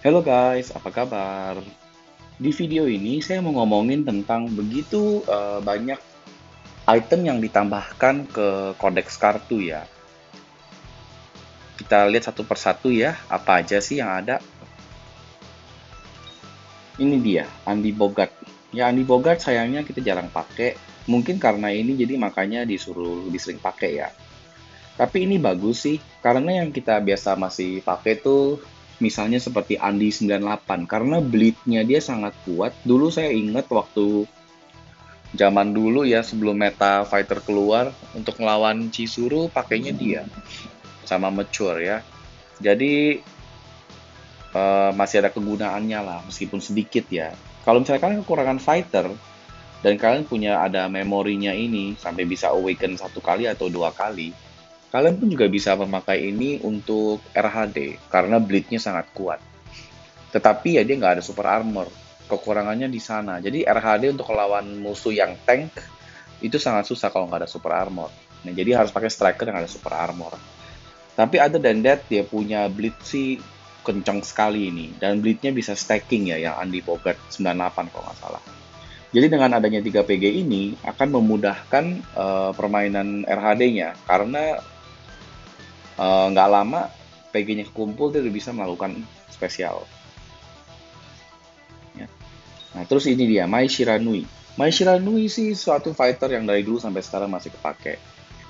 Halo guys, apa kabar? Di video ini saya mau ngomongin tentang begitu banyak item yang ditambahkan ke kodeks kartu ya. Kita lihat satu persatu ya, apa aja sih yang ada. Ini dia, Andi Bogart. Ya Andi Bogart sayangnya kita jarang pakai. Mungkin karena ini jadi makanya disuruh lebih sering pakai ya. Tapi ini bagus sih, karena yang kita biasa masih pakai tuh misalnya seperti Andi 98 karena bleed-nya dia sangat kuat. Dulu saya ingat waktu zaman dulu ya sebelum meta fighter keluar untuk melawan Chizuru pakainya dia sama mature ya. Jadi masih ada kegunaannya lah meskipun sedikit ya. Kalau misalnya kalian kekurangan fighter dan kalian punya ada memorinya ini sampai bisa awaken satu kali atau dua kali, kalian pun juga bisa memakai ini untuk RHD karena bleednya sangat kuat. Tetapi ya dia nggak ada super armor. Kekurangannya di sana. Jadi RHD untuk lawan musuh yang tank itu sangat susah kalau nggak ada super armor. Nah, jadi harus pakai striker yang ada super armor. Tapi other than that, dia punya bleed sih kencang sekali ini. Dan bleednya bisa stacking ya, yang Andy Bogart 98 kalau nggak salah. Jadi dengan adanya 3 PG ini akan memudahkan permainan RHD-nya. Karena nggak lama PG-nya kekumpul, dia udah bisa melakukan spesial. Ya. Nah, terus ini dia, Mai Shiranui. Mai Shiranui sih suatu fighter yang dari dulu sampai sekarang masih kepake.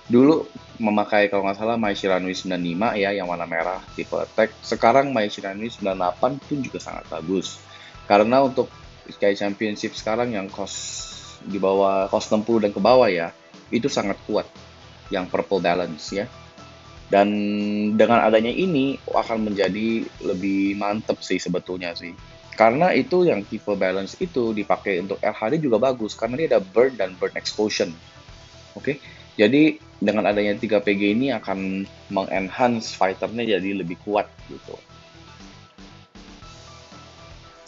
Dulu memakai kalau nggak salah Mai Shiranui 95 ya, yang warna merah tipe attack. Sekarang Mai Shiranui 98 pun juga sangat bagus. Karena untuk kayak championship sekarang yang cost di bawah cost 60 dan ke bawah ya, itu sangat kuat yang purple balance ya. Dan dengan adanya ini akan menjadi lebih mantep sih sebetulnya sih. Karena itu yang tipe balance itu dipakai untuk LHD juga bagus karena dia ada burn dan burn explosion. Oke, jadi dengan adanya 3 PG ini akan mengenhance fighternya jadi lebih kuat gitu.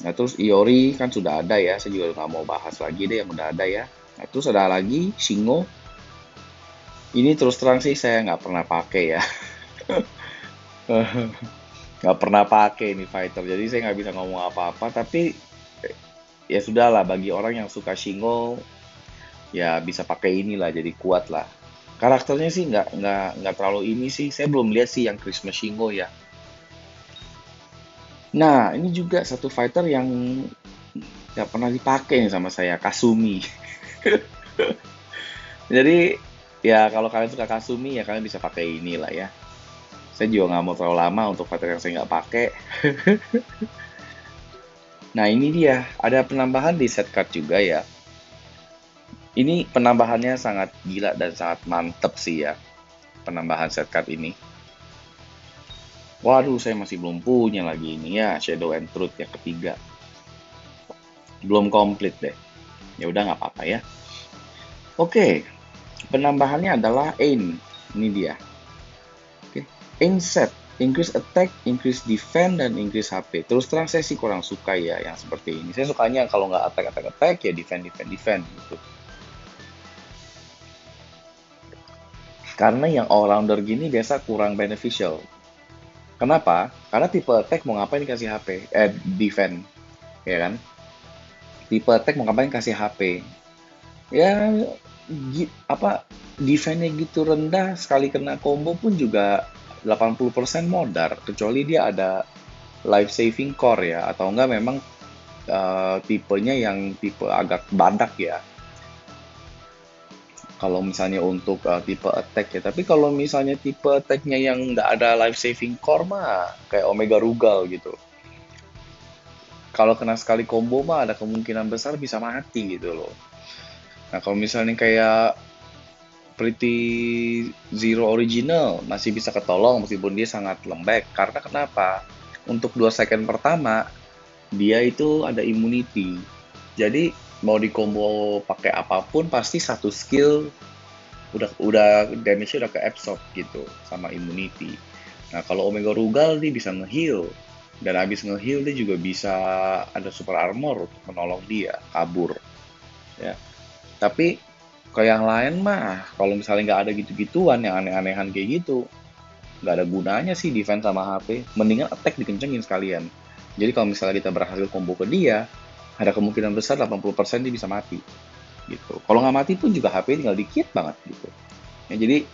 Nah terus Iori kan sudah ada ya, saya juga nggak mau bahas lagi deh yang udah ada ya. Nah terus ada lagi Shingo. Ini terus terang sih saya nggak pernah pakai ya, nggak pernah pakai ini fighter. Jadi saya nggak bisa ngomong apa-apa. Tapi ya sudahlah bagi orang yang suka Shingo ya bisa pakai inilah jadi kuat lah. Karakternya sih nggak terlalu ini sih. Saya belum lihat sih yang Christmas Shingo ya. Nah, ini juga satu fighter yang nggak pernah dipakai nih sama saya, Kasumi. Jadi ya kalau kalian suka Kasumi ya kalian bisa pakai ini lah ya. Saya juga nggak mau terlalu lama untuk fighter yang saya nggak pakai. Nah ini dia, ada penambahan di set card juga ya. Ini penambahannya sangat gila dan sangat mantep sih ya, penambahan set card ini. Waduh, saya masih belum punya lagi ini ya, Shadow and Truth yang ketiga. Belum komplit deh. Ya udah nggak apa-apa ya. Oke, penambahannya adalah Ain. Ini dia. Oke, Ain set. Increase attack, increase defense, dan increase HP. Terus terang saya sih kurang suka ya yang seperti ini. Saya sukanya kalau nggak attack, attack, attack, ya defense, defense, defense gitu. Karena yang all-rounder gini biasa kurang beneficial. Kenapa? Karena tipe attack mau ngapain dikasih HP? Defense, ya kan? Tipe attack mau ngapain kasih HP? Ya, apa, defense-nya gitu rendah, sekali kena combo pun juga 80% modar. Kecuali dia ada life saving core ya, atau enggak memang tipenya yang tipe agak badak ya. Kalau misalnya untuk tipe attack ya, tapi kalau misalnya tipe attack-nya yang nggak ada life saving core mah kayak Omega Rugal gitu. Kalau kena sekali combo mah ada kemungkinan besar bisa mati gitu loh. Nah kalau misalnya kayak Pretty Zero Original masih bisa ketolong meskipun dia sangat lembek. Karena kenapa? Untuk 2 second pertama dia itu ada immunity. Jadi mau di combo pakai apapun pasti satu skill udah damage-nya udah ke absorb gitu sama immunity. Nah, kalau Omega Rugal dia bisa nge-heal dan habis nge-heal dia juga bisa ada super armor untuk menolong dia kabur ya. Tapi kalau yang lain mah kalau misalnya nggak ada gitu-gituan yang aneh-anehan kayak gitu, nggak ada gunanya sih defense sama HP. Mendingan attack dikencengin sekalian. Jadi kalau misalnya kita berhasil combo ke dia, ada kemungkinan besar 80% dia bisa mati gitu. Kalau nggak mati pun juga HP tinggal dikit banget gitu. Ya, jadi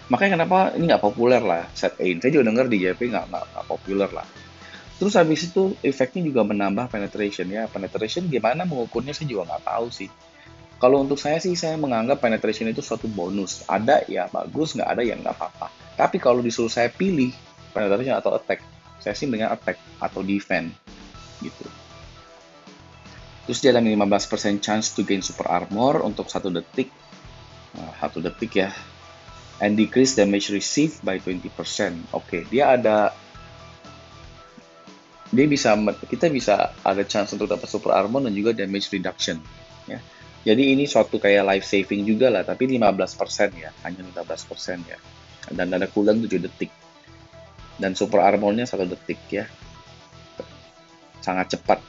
makanya kenapa ini nggak populer lah set aim. Saya juga dengar di JP nggak populer lah. Terus habis itu efeknya juga menambah penetration ya. Penetration gimana mengukurnya saya juga nggak tahu sih. Kalau untuk saya sih saya menganggap penetration itu suatu bonus. Ada ya bagus, nggak ada ya nggak apa-apa. Tapi kalau disuruh saya pilih penetration atau attack, saya sih dengan attack atau defense gitu. Terus dia ada 15% chance to gain super armor untuk 1 detik. Nah, 1 detik ya. And decrease damage received by 20%. Oke, dia bisa kita bisa ada chance untuk dapat super armor dan juga damage reduction ya. Jadi ini suatu kayak life saving juga lah, tapi 15% ya, hanya 15% ya. Dan ada cooldown 7 detik. Dan super armornya 1 detik ya. Sangat cepat.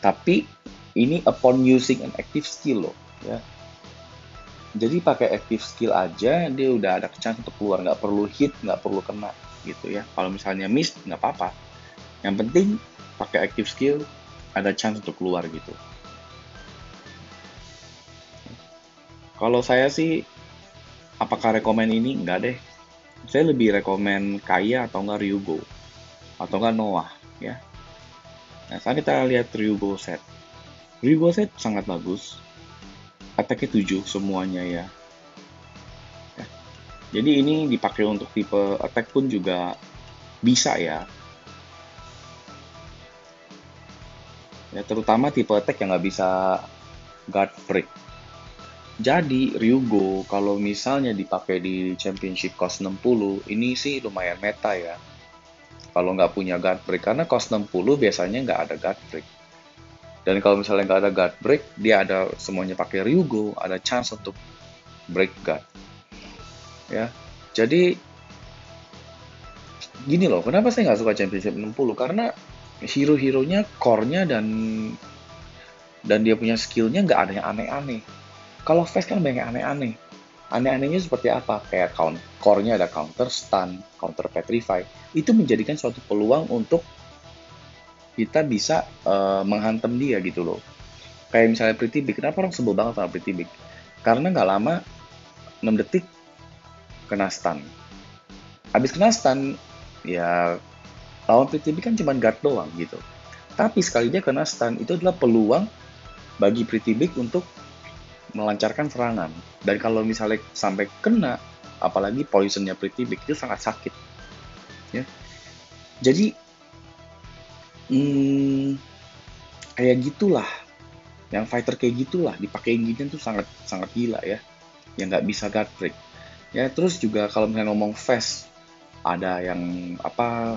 Tapi ini upon using an active skill loh ya. Jadi pakai active skill aja dia udah ada chance untuk keluar, nggak perlu hit, nggak perlu kena gitu ya. Kalau misalnya miss nggak apa-apa. Yang penting pakai active skill ada chance untuk keluar gitu. Kalau saya sih apakah rekomen ini? Nggak deh. Saya lebih rekomen Kaya atau nggak Ryugo atau nggak Noah ya. Nah, sekarang kita lihat Ryugo set. Ryugo set sangat bagus. Attack-nya 7 semuanya ya. Jadi ini dipakai untuk tipe attack pun juga bisa ya. Ya terutama tipe attack yang nggak bisa guard break. Jadi Ryugo kalau misalnya dipakai di Championship cost 60, ini sih lumayan meta ya. Kalau nggak punya guard break, karena cost 60 biasanya nggak ada guard break. Dan kalau misalnya nggak ada guard break, dia ada semuanya pakai Ryugo, ada chance untuk break guard. Ya, jadi gini loh, kenapa saya nggak suka Championship 60? Karena hero-heronya, core-nya dan dia punya skillnya nggak ada yang aneh-aneh. Kalau Fast kan banyak yang aneh-aneh. Aneh-anehnya seperti apa? Kayak core-nya ada counter stun, counter petrify. Itu menjadikan suatu peluang untuk kita bisa menghantam dia gitu loh. Kayak misalnya Pretty Big, kenapa orang sebel banget sama Pretty Big? Karena nggak lama, 6 detik kena stun. Habis kena stun, ya lawan Pretty Big kan cuma guard doang gitu. Tapi sekali dia kena stun, itu adalah peluang bagi Pretty Big untuk melancarkan serangan. Dan kalau misalnya sampai kena, apalagi poisonnya Pretty Big itu sangat sakit. Ya. Jadi kayak gitulah, yang fighter kayak gitulah dipakai ginian tuh sangat sangat gila ya, yang nggak bisa guard break. Ya terus juga kalau misalnya ngomong fast, ada yang apa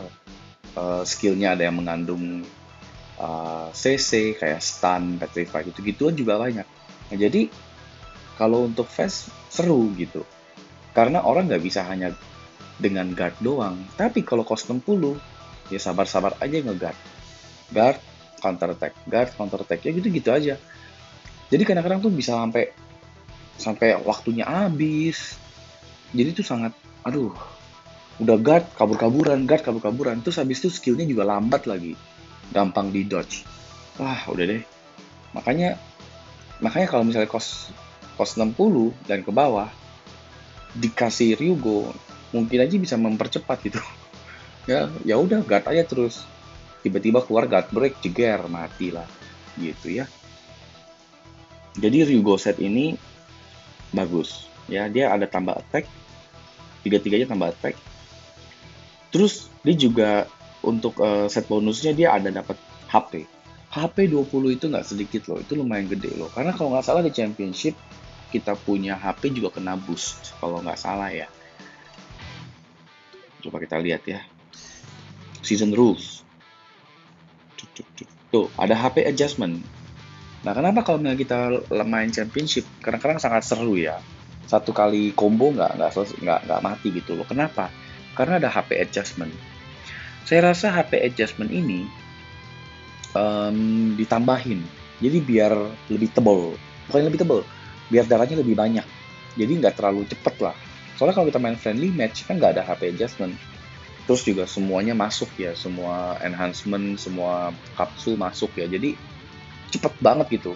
skillnya ada yang mengandung CC kayak stun, petrify gitu-gituan juga banyak. Nah, jadi kalau untuk fast seru gitu. Karena orang nggak bisa hanya dengan guard doang. Tapi kalau cost 60, ya sabar-sabar aja nge-guard. Guard, counter attack. Ya gitu-gitu aja. Jadi kadang-kadang tuh bisa sampai sampai waktunya habis. Jadi tuh sangat, aduh, udah guard, kabur-kaburan. Terus habis itu skillnya juga lambat lagi. Gampang di dodge. Wah, udah deh. Makanya makanya kalau misalnya cost 60 dan ke bawah, dikasih Ryugo mungkin aja bisa mempercepat gitu. Ya udah guard aja terus, tiba-tiba keluar guard break jeger mati lah gitu ya. Jadi Ryugo set ini bagus ya, dia ada tambah attack, tiga-tiganya tambah attack. Terus dia juga untuk set bonusnya dia ada dapat HP 20 itu nggak sedikit loh, itu lumayan gede loh, karena kalau nggak salah di championship kita punya HP juga kena boost kalau nggak salah ya. Coba kita lihat ya. Season rules. Tuh, ada HP adjustment. Nah, kenapa kalau misalnya kita main championship, kadang-kadang sangat seru ya. Satu kali combo nggak mati gitu loh. Kenapa? Karena ada HP adjustment. Saya rasa HP adjustment ini ditambahin. Jadi biar lebih tebal. Bukan lebih tebal, biar darahnya lebih banyak. Jadi nggak terlalu cepet lah. Soalnya kalau kita main friendly match, kan nggak ada HP adjustment. Terus juga semuanya masuk ya, semua enhancement, semua kapsul masuk ya. Jadi cepet banget gitu.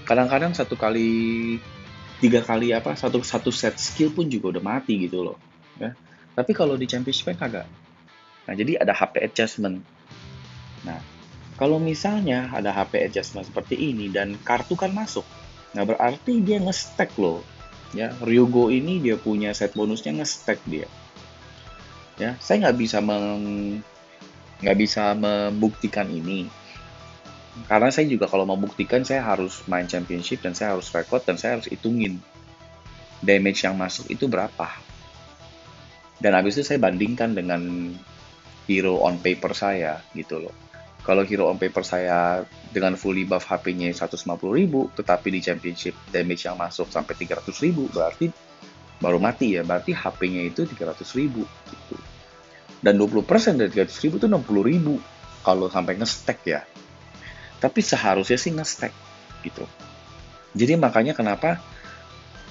Kadang-kadang satu kali, tiga kali apa, satu satu set skill pun juga udah mati gitu loh. Ya. Tapi kalau di championship kan kagak. Nah, jadi ada HP adjustment. Nah, kalau misalnya ada HP adjustment seperti ini dan kartu kan masuk, nah berarti dia nge-stack loh. Ya, Ryugo ini dia punya set bonusnya nge-stack dia. Ya, saya nggak bisa membuktikan ini. Karena saya juga kalau mau buktikan saya harus main championship dan saya harus record dan saya harus hitungin damage yang masuk itu berapa. Dan habis itu saya bandingkan dengan hero on paper saya gitu loh. Kalau hero on paper saya dengan fully buff HP-nya 150.000, tetapi di championship damage yang masuk sampai 300.000, berarti baru mati ya, berarti HP-nya itu 300.000 gitu. Dan 20% dari 300.000 itu 60.000 kalau sampai nge-stack ya. Tapi seharusnya sih nge-stack gitu. Jadi makanya kenapa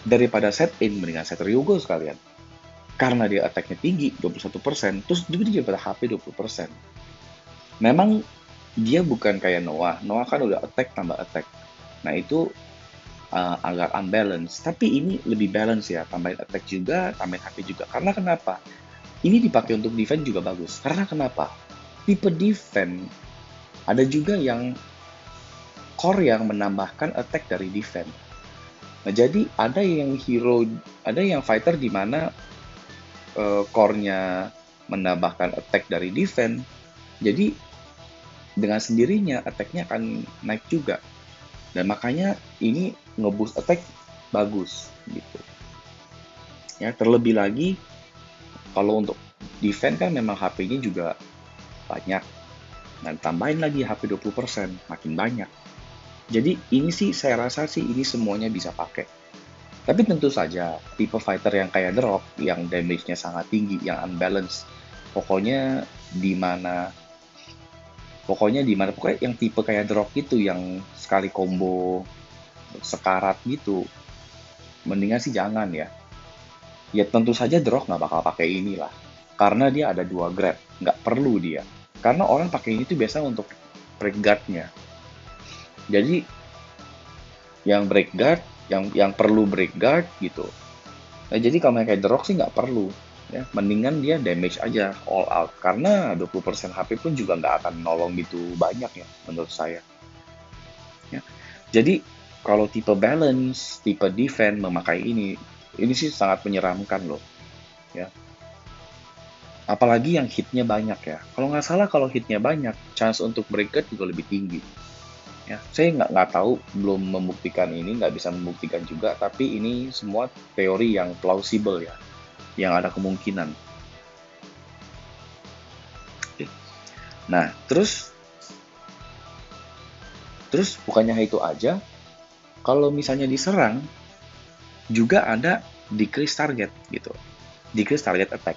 daripada set in, mendingan set Ryugo sekalian. Karena dia attack-nya tinggi, 21%, terus juga dia pada HP 20%. Memang dia bukan kayak Noah. Noah kan udah attack tambah attack. Nah itu agak unbalance. Tapi ini lebih balance ya, tambahin attack juga, tambahin HP juga. Karena kenapa? Ini dipakai untuk defense juga bagus. Karena kenapa? Tipe defense ada juga yang core yang menambahkan attack dari defense. Nah, jadi ada yang fighter di mana core-nya menambahkan attack dari defense. Jadi dengan sendirinya attack-nya akan naik juga. Dan makanya ini nge-boost attack bagus gitu. Ya, terlebih lagi kalau untuk defense kan memang HP-nya juga banyak. Dan tambahin lagi HP 20%, makin banyak. Jadi ini sih saya rasa sih ini semuanya bisa pakai. Tapi tentu saja tipe fighter yang kayak The Rock yang damage-nya sangat tinggi, yang unbalanced. Pokoknya di mana pokoknya yang tipe kayak The Rock itu yang sekali combo sekarat gitu. Mendingan sih jangan ya. Ya tentu saja The Rock nggak bakal pakai inilah. Karena dia ada dua grab, nggak perlu dia. Karena orang pakai ini tuh biasa untuk break guard-nya. Jadi yang break guard, yang perlu break guard gitu. Nah, jadi kalau kayak The Rock sih nggak perlu. Ya, mendingan dia damage aja all out. Karena 20% HP pun juga nggak akan nolong gitu banyak ya menurut saya. Ya. Jadi kalau tipe balance, tipe defense memakai ini sih sangat menyeramkan loh. Ya. Apalagi yang hitnya banyak ya. Kalau nggak salah kalau hitnya banyak, chance untuk break guard juga lebih tinggi. Ya, saya nggak tahu, belum membuktikan ini, nggak bisa membuktikan juga, tapi ini semua teori yang plausible ya, yang ada kemungkinan. Oke. Nah, terus bukannya itu aja, kalau misalnya diserang, juga ada decrease target gitu, decrease target attack.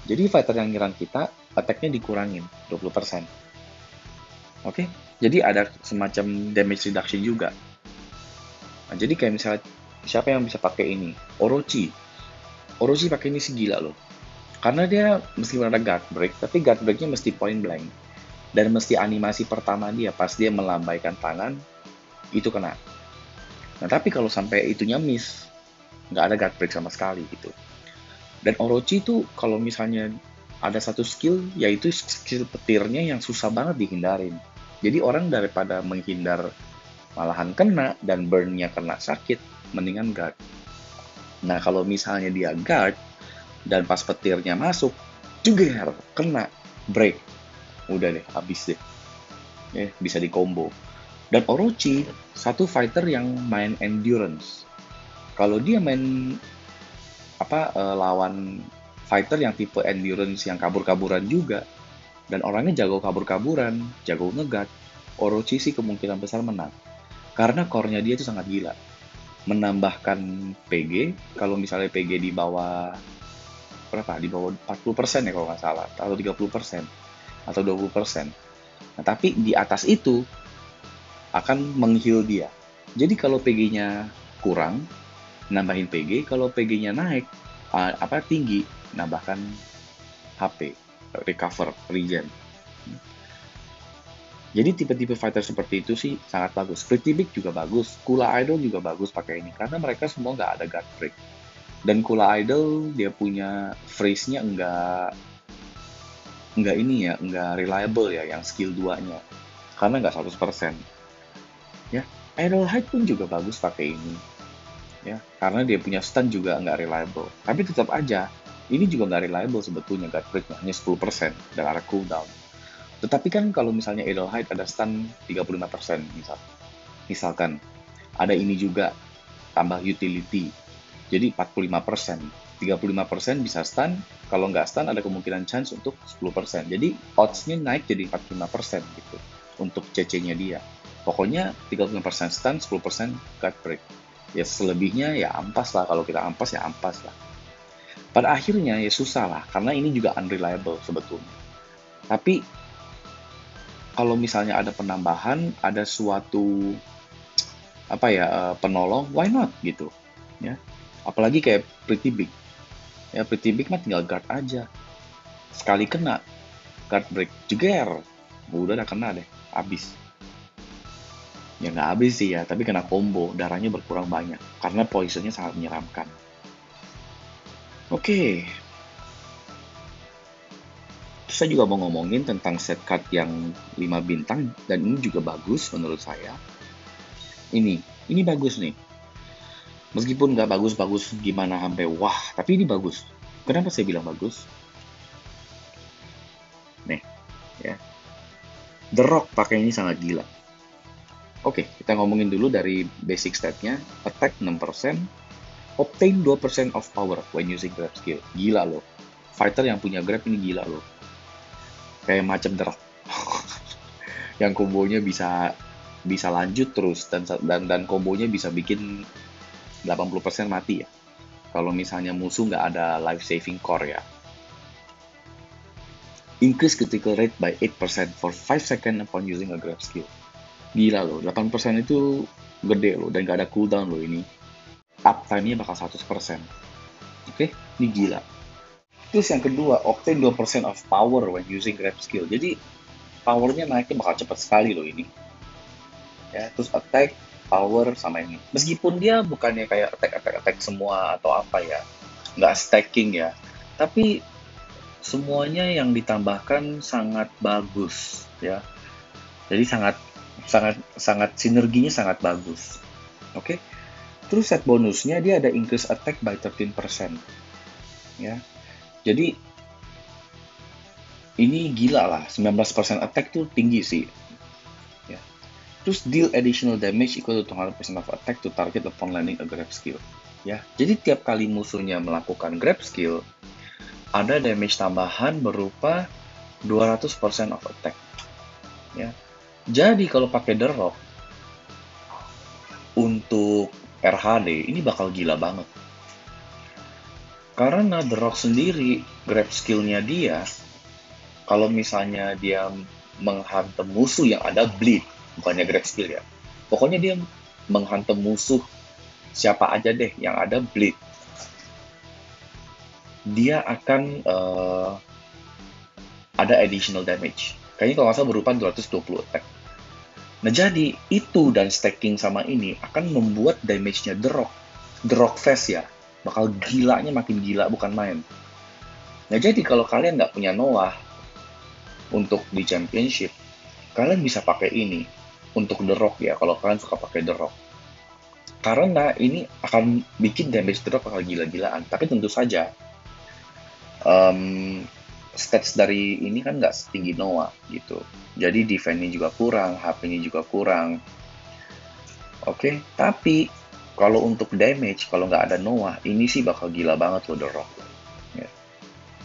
Jadi fighter yang nyerang kita, attack-nya dikurangin 20%. Oke, jadi ada semacam damage reduction juga. Nah, jadi kayak misalnya, siapa yang bisa pakai ini? Orochi. Orochi pakai ini sih gila loh. Karena dia meskipun ada guard break, tapi guard breaknya mesti point blank. Dan mesti animasi pertama dia, pas dia melambaikan tangan, itu kena. Nah, tapi kalau sampai itunya miss, nggak ada guard break sama sekali gitu. Dan Orochi itu kalau misalnya ada satu skill, yaitu skill petirnya yang susah banget dihindarin. Jadi orang daripada menghindar malahan kena dan burn-nya kena sakit, mendingan guard. Nah, kalau misalnya dia guard, dan pas petirnya masuk, jeger, kena, break. Udah deh, habis deh. Bisa di combo. Dan Orochi, satu fighter yang main endurance. Kalau dia main lawan fighter yang tipe endurance yang kabur-kaburan juga, dan orangnya jago kabur-kaburan, jago ngegat, Orochi sih kemungkinan besar menang. Karena core-nya dia itu sangat gila. Menambahkan PG, kalau misalnya PG di bawah berapa? Di bawah 40% ya kalau nggak salah, atau 30%, atau 20%. Nah, tapi di atas itu akan meng-heal dia. Jadi kalau PG-nya kurang, nambahin PG, kalau PG-nya naik, tinggi, nambahkan HP. recover, regen. Jadi tipe-tipe fighter seperti itu sih sangat bagus. Pretty Big juga bagus, Kula Idol juga bagus pakai ini karena mereka semua nggak ada guard break. Dan Kula Idol dia punya phrase-nya nggak ini ya, nggak reliable ya, yang skill 2-nya. Karena nggak 100%. Ya, Idol Height pun juga bagus pakai ini. Ya, karena dia punya stun juga nggak reliable. Tapi tetap aja, ini juga nggak reliable sebetulnya guard break-nya, hanya 10% dan ada cooldown. Tetapi kan kalau misalnya Idle Height ada stun 35% misalkan. Ada ini juga tambah utility. Jadi 45%. 35% bisa stun, kalau nggak stun ada kemungkinan chance untuk 10%. Jadi odds-nya naik jadi 45% gitu untuk CC-nya dia. Pokoknya 35% stun, 10% guard break. Ya selebihnya ya ampas lah, kalau kita ampas ya ampas lah. Pada akhirnya ya susah lah, karena ini juga unreliable sebetulnya. Tapi kalau misalnya ada penambahan, ada suatu penolong, why not gitu, ya. Apalagi kayak Pretty Big, ya Pretty Big mah tinggal guard aja, sekali kena guard break, jeger, udah kena deh, habis. Ya nggak habis sih ya, tapi kena combo, darahnya berkurang banyak, karena poisonnya sangat menyeramkan. Oke, terus saya juga mau ngomongin tentang set card yang 5 bintang, dan ini juga bagus menurut saya. Ini bagus nih. Meskipun nggak bagus-bagus gimana sampai wah, tapi ini bagus. Kenapa saya bilang bagus? Nih, ya. The Rock pakai ini sangat gila. Oke, kita ngomongin dulu dari basic stat-nya. Attack 6%, obtain 2% of power when using grab skill. Gila loh. Fighter yang punya grab ini gila loh. Kayak macam The Rock. Yang kombonya bisa lanjut terus dan kombonya bisa bikin 80% mati ya. Kalau misalnya musuh nggak ada life saving core ya. Increase critical rate by 8% for 5 seconds upon using a grab skill. Gila loh, 8% itu gede loh, dan gak ada cooldown loh ini. Uptime-nya bakal 100%. Oke, ini gila. Terus yang kedua, obtain 2% of power when using grab skill. Jadi, powernya naiknya bakal cepat sekali loh ini. Ya, terus attack, power, sama ini. Meskipun dia bukannya kayak attack semua atau apa ya, nggak stacking ya. Tapi semuanya yang ditambahkan sangat bagus ya. Jadi sangat sinerginya sangat bagus. Oke. Terus set bonusnya dia ada increase attack by 13%. Ya. Jadi ini gila lah, 19% attack tuh tinggi sih. Ya. Terus deal additional damage equal to 200% of attack to target upon landing a grab skill. Ya. Jadi tiap kali musuhnya melakukan grab skill, ada damage tambahan berupa 200% of attack. Ya. Jadi kalau pakai The Rock untuk RHD ini bakal gila banget. Karena The Rock sendiri grab skill-nya dia, kalau misalnya dia menghantam musuh yang ada bleed, bukannya grab skill ya. Pokoknya dia menghantam musuh siapa aja deh yang ada bleed, dia akan ada additional damage. Kayaknya kalau nggak salah berupa 220 attack. Nah jadi itu dan stacking sama ini akan membuat damage-nya The Rock Fest ya, bakal gilanya makin gila bukan main. Nah jadi kalau kalian nggak punya Noah untuk di championship, kalian bisa pakai ini untuk The Rock ya, kalau kalian suka pakai The Rock. Karena ini akan bikin damage The Rock bakal gila-gilaan. Tapi tentu saja stats dari ini kan nggak setinggi Noah gitu. Jadi defense-nya juga kurang, HP-nya juga kurang. Oke, tapi kalau untuk damage, kalau nggak ada Noah, ini sih bakal gila banget loh The Rock. Ya.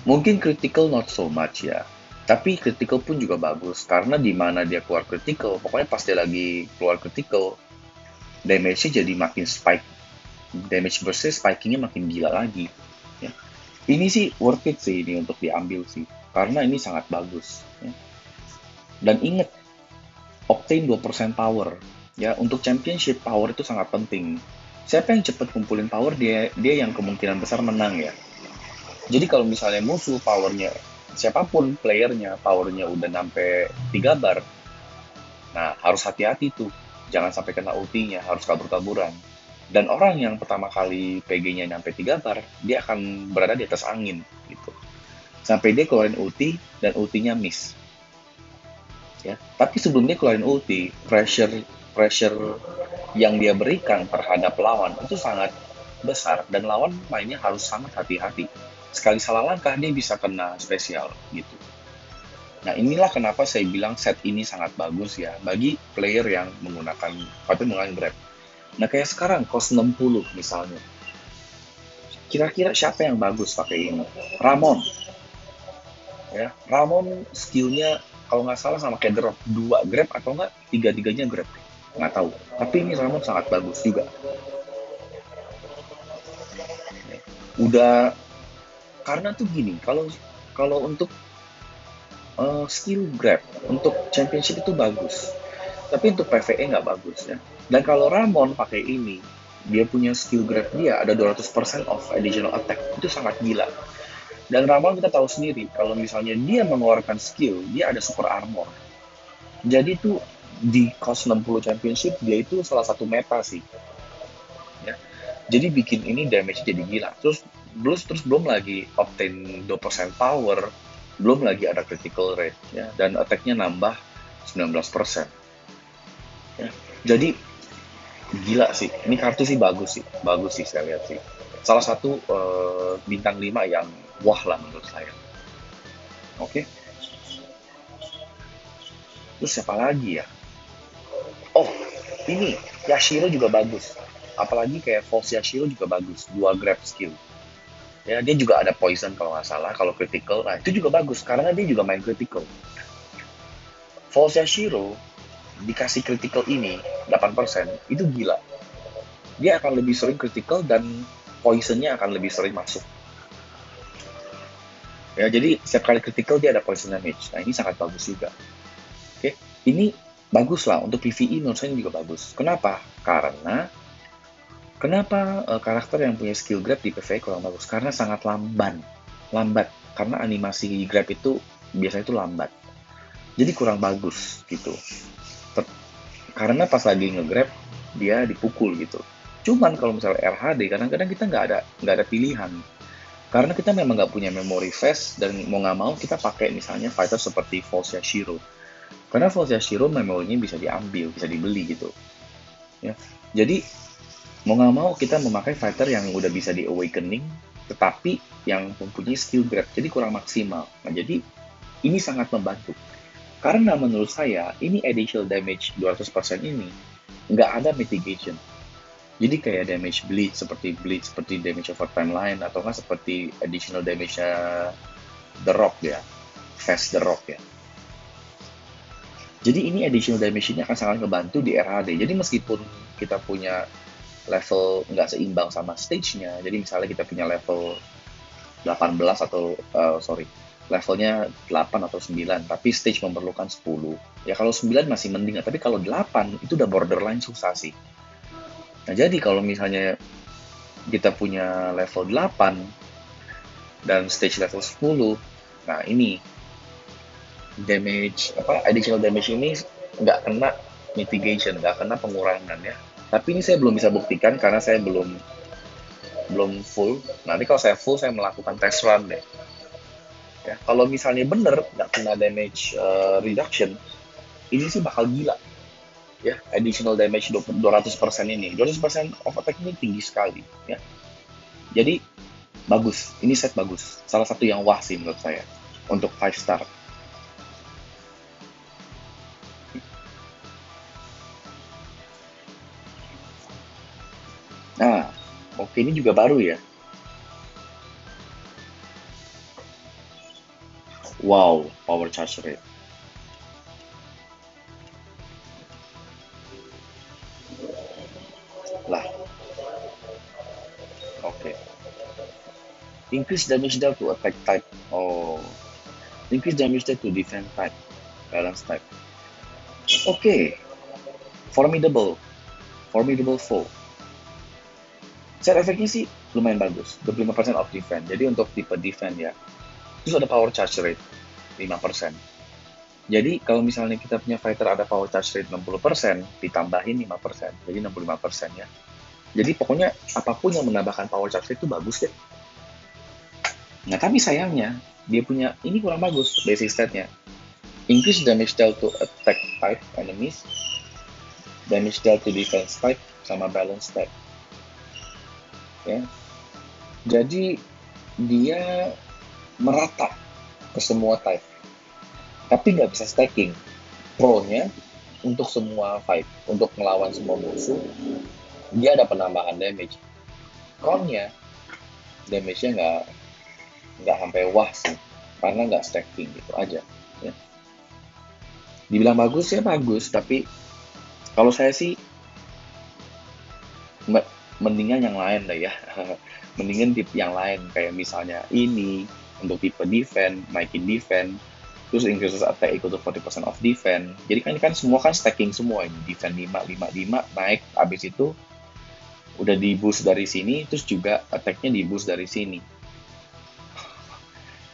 Mungkin critical not so much ya, tapi critical pun juga bagus karena di mana dia keluar critical, pokoknya pas dia lagi keluar critical, damage-nya jadi makin spike, damage burst-nya spikingnya makin gila lagi. Ya. Ini sih worth it sih ini untuk diambil sih, karena ini sangat bagus. Ya. Dan ingat, obtain 2% power. Ya, untuk championship power itu sangat penting. Siapa yang cepat kumpulin power, dia yang kemungkinan besar menang ya. Jadi kalau misalnya musuh powernya siapapun playernya, powernya udah sampai 3 bar, nah harus hati-hati tuh. Jangan sampai kena ultinya, harus kabur-kaburan. Dan orang yang pertama kali PG-nya nyampe 3 bar, dia akan berada di atas angin gitu. Sampai dia keluarin ulti dan ultinya miss. Ya. Tapi sebelum dia keluarin ulti, pressure yang dia berikan terhadap lawan itu sangat besar dan lawan mainnya harus sangat hati-hati. Sekali salah langkah dia bisa kena spesial gitu. Nah, inilah kenapa saya bilang set ini sangat bagus ya bagi player yang menggunakan grab. Nah, kayak sekarang cost 60 misalnya. Kira-kira siapa yang bagus pakai ini? Ramon. Ya, Ramon skillnya kalau nggak salah sama kayak drop 2 grab atau nggak tiga-tiganya grab. Nggak tahu. Tapi ini Ramon sangat bagus juga. Udah karena tuh gini, kalau kalau untuk skill grab untuk championship itu bagus, tapi untuk PvE nggak bagus ya. Dan kalau Ramon pakai ini, dia punya skill grab dia ada 200% of additional attack, itu sangat gila. Dan Ramon kita tahu sendiri, kalau misalnya dia mengeluarkan skill, dia ada super armor. Jadi tuh di cost 60 championship dia itu salah satu meta sih. Ya. Jadi bikin ini damage jadi gila. Terus belum lagi obtain 2% power, belum lagi ada critical rate ya dan attack-nya nambah 19%. Ya. Jadi gila sih. Ini kartu sih bagus sih. Bagus sih saya lihat sih. Salah satu bintang 5 yang wah lah menurut saya. Oke. Terus siapa lagi ya? Oh, ini Yashiro juga bagus. Apalagi kayak False Yashiro juga bagus. 2 grab skill. Ya, dia juga ada poison kalau nggak salah. Kalau critical, nah itu juga bagus karena dia juga main critical. False Yashiro dikasih critical ini 8%, itu gila. Dia akan lebih sering critical dan poisonnya akan lebih sering masuk. Ya, jadi setiap kali critical dia ada poison damage. Nah, ini sangat bagus juga. Oke, ini bagus lah untuk PvE menurut saya juga bagus. Kenapa? Kenapa karakter yang punya skill grab di PvE kurang bagus? Karena sangat lambat. Karena animasi grab itu biasanya itu lambat. Jadi kurang bagus gitu. Karena pas lagi nge-grab dia dipukul gitu. Cuman kalau misalnya RHD kadang-kadang kita nggak ada pilihan. Karena kita memang nggak punya memory fast dan mau nggak mau kita pakai misalnya fighter seperti False Yashiro. Karena False Yashiro memorinya bisa diambil, bisa dibeli gitu. Ya. Jadi mau nggak mau kita memakai fighter yang udah bisa di awakening tetapi yang mempunyai skill grab jadi kurang maksimal. Nah, jadi ini sangat membantu. Karena menurut saya, ini additional damage 200% ini nggak ada mitigation. Jadi kayak damage seperti damage over timeline, atau nggak seperti additional damage The Rock ya, Fast The Rock ya. Jadi ini additional damage ini akan sangat ngebantu di RHD. Jadi meskipun kita punya level nggak seimbang sama stage-nya, jadi misalnya kita punya level 18 atau levelnya 8 atau 9, tapi stage memerlukan 10. Ya kalau 9 masih mending, tapi kalau 8 itu udah borderline susah sih. Nah, jadi kalau misalnya kita punya level 8 dan stage level 10, nah ini additional damage ini nggak kena mitigation, nggak kena pengurangan ya. Tapi ini saya belum bisa buktikan karena saya belum full. Nanti kalau saya full, saya melakukan test run deh. Ya, kalau misalnya bener nggak kena damage reduction, ini sih bakal gila. Ya, additional damage 200% ini. 200% of attack ini tinggi sekali. Ya. Jadi, bagus. Ini set bagus. Salah satu yang wah sih menurut saya. Untuk 5 star. Nah, oke, ini juga baru ya. Wow, power charge rate. Lah, oke. Increase damage dealt to attack type. Oh, increase damage dealt to defense type. Balance type. Oke, formidable. Formidable foe. Set efeknya sih lumayan bagus. 25% of defense. Jadi untuk tipe defense ya. Terus ada power charge rate 5%. Jadi kalau misalnya kita punya fighter ada power charge rate 60%, ditambahin 5%, jadi 65% ya. Jadi pokoknya apapun yang menambahkan power charge rate itu bagus deh. Nah tapi sayangnya, dia punya ini kurang bagus basic stat-nya. Increase damage dealt to attack type enemies, damage dealt to defense type, sama balance type. Ya. Jadi dia merata ke semua type, tapi nggak bisa stacking. Pro-nya untuk semua fight, untuk melawan semua musuh, dia ada penambahan damage. Con-nya, damage-nya nggak sampai wah sih, karena nggak stacking gitu aja. Ya. Dibilang bagus ya bagus, tapi kalau saya sih mendingan yang lain lah ya. Mendingan tipe yang lain, kayak misalnya ini, untuk tipe defense, naikin defense, terus increases attack equal to 40% of defense. Jadi kan semua kan stacking semua ini. Defense 5, 5, 5, naik, habis itu udah di boost dari sini, terus juga attack-nya di boost dari sini.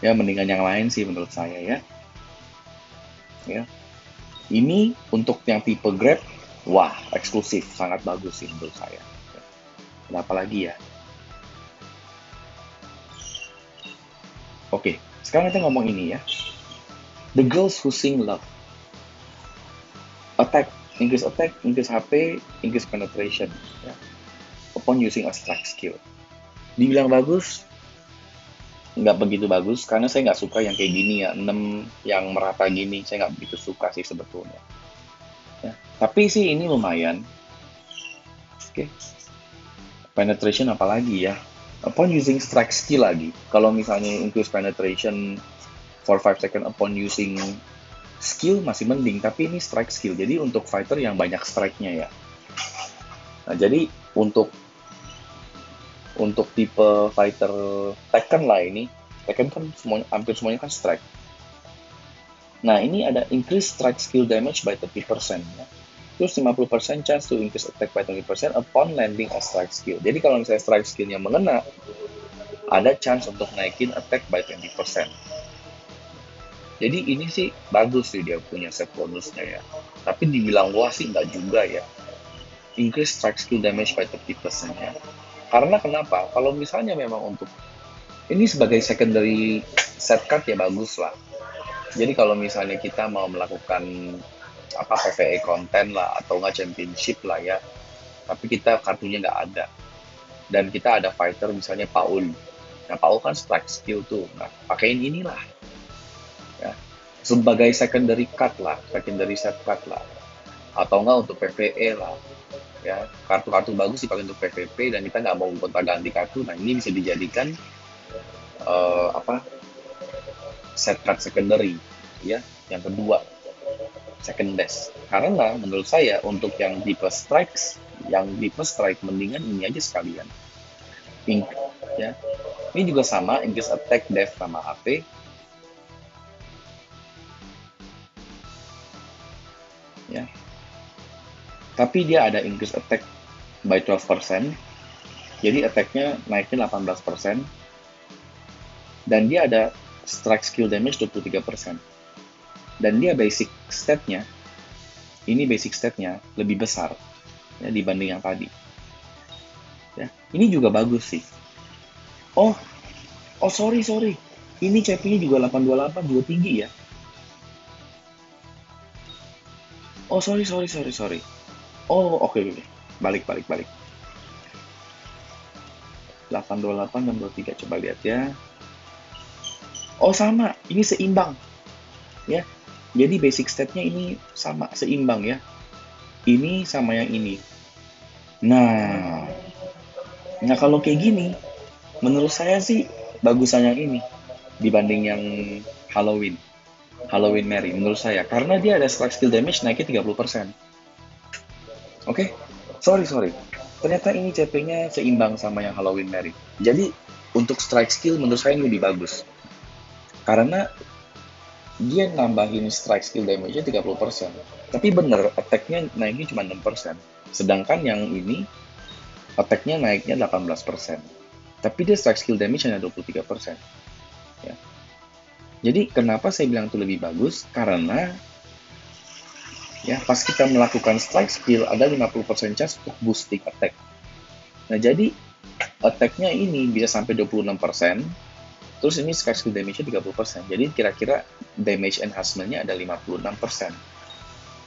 Ya, mendingan yang lain sih menurut saya ya. Ya. Ini untuk yang tipe grab, wah, eksklusif, sangat bagus sih menurut saya. Kenapa lagi ya? Oke, sekarang kita ngomong ini ya. The girls who sing love. Attack, increase HP, increase penetration. Ya. Upon using a strike skill. Dibilang bagus, nggak begitu bagus, karena saya nggak suka yang kayak gini ya, 6 yang merata gini, saya nggak begitu suka sih sebetulnya. Ya. Tapi sih ini lumayan. Oke. Penetration apalagi ya? Upon using strike skill lagi. Kalau misalnya increase penetration for 5 second upon using skill masih mending, tapi ini strike skill. Jadi untuk fighter yang banyak strike-nya ya. Nah, jadi untuk tipe fighter Tekken lah ini, Tekken kan hampir semuanya kan strike. Nah, ini ada increase strike skill damage by 30%. Ya. Terus 50% chance to increase attack by 20% upon landing a strike skill. Jadi kalau misalnya strike skillnya mengena, ada chance untuk naikin attack by 20%. Jadi ini sih bagus sih dia punya set bonusnya ya. Tapi dibilang wah sih nggak juga ya. Increase strike skill damage by 30% ya. Karena kenapa? Kalau misalnya memang untuk ini sebagai secondary set card ya bagus lah. Jadi kalau misalnya kita mau melakukan apa PvE konten lah atau nggak championship lah ya, tapi kita kartunya nggak ada dan kita ada fighter misalnya Paul. Nah Paul kan strike skill tuh, nah pakein inilah ya sebagai secondary card lah, secondary set card lah, atau nggak untuk PvE lah ya, kartu-kartu bagus dipakai untuk PvP dan kita nggak mau gonta ganti kartu. Nah ini bisa dijadikan apa set card secondary ya, yang kedua second best. Karena menurut saya untuk yang tipe strikes, yang tipe strike mendingan ini aja sekalian. Ya. Ini juga sama, increase attack, def, sama HP. Ya. Tapi dia ada increase attack by 12%. Jadi attack-nya naiknya 18%. Dan dia ada strike skill damage 23%. Dan dia basic stat-nya, ini basic stat-nya lebih besar ya, dibanding yang tadi. Ya, ini juga bagus sih. Oh, sorry. Ini CP-nya juga 828, juga tinggi ya. Oh, sorry. Oh, oke. Balik. 828 dan 23, coba lihat ya. Oh, sama. Ini seimbang. Ya. Jadi basic stat-nya ini sama, seimbang ya. Ini sama yang ini. Nah kalau kayak gini, menurut saya sih bagusan yang ini dibanding yang Halloween Mary menurut saya, karena dia ada strike skill damage naiknya 30%. Oke? Sorry. Ternyata ini CP-nya seimbang sama yang Halloween Mary. Jadi untuk strike skill menurut saya ini lebih bagus. Karena dia nambahin strike skill damage-nya 30%. Tapi bener, attack-nya naiknya cuma 6%. Sedangkan yang ini attack-nya naiknya 18%. Tapi dia strike skill damage hanya 23%. Ya. Jadi kenapa saya bilang itu lebih bagus? Karena ya pas kita melakukan strike skill ada 50% chance untuk boosting attack. Nah jadi attack-nya ini bisa sampai 26%, terus ini strike skill damage-nya 30%. Jadi kira-kira damage enhancement-nya ada 56%.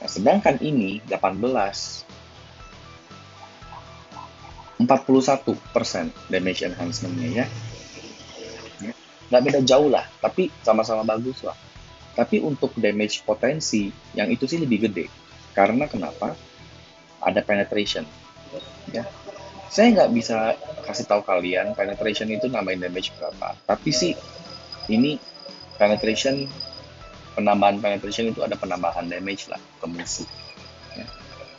Nah sedangkan ini 41% damage enhancement-nya ya. Nggak beda jauh lah, tapi sama-sama bagus lah. Tapi untuk damage potensi, yang itu sih lebih gede. Karena kenapa? Ada penetration. Ya. Saya nggak bisa kasih tahu kalian penetration itu nambahin damage berapa. Tapi sih, ini penetration, penambahan penetration itu ada penambahan damage lah ke musuh. Ya.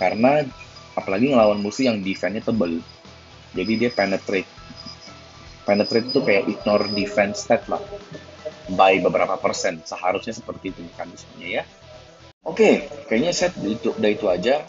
Karena apalagi ngelawan musuh yang defense-nya tebel. Jadi dia penetrate. Penetrate itu kayak ignore defense stat lah. By beberapa persen. Seharusnya seperti itu mekanismenya ya. Oke, kayaknya saya udah itu aja.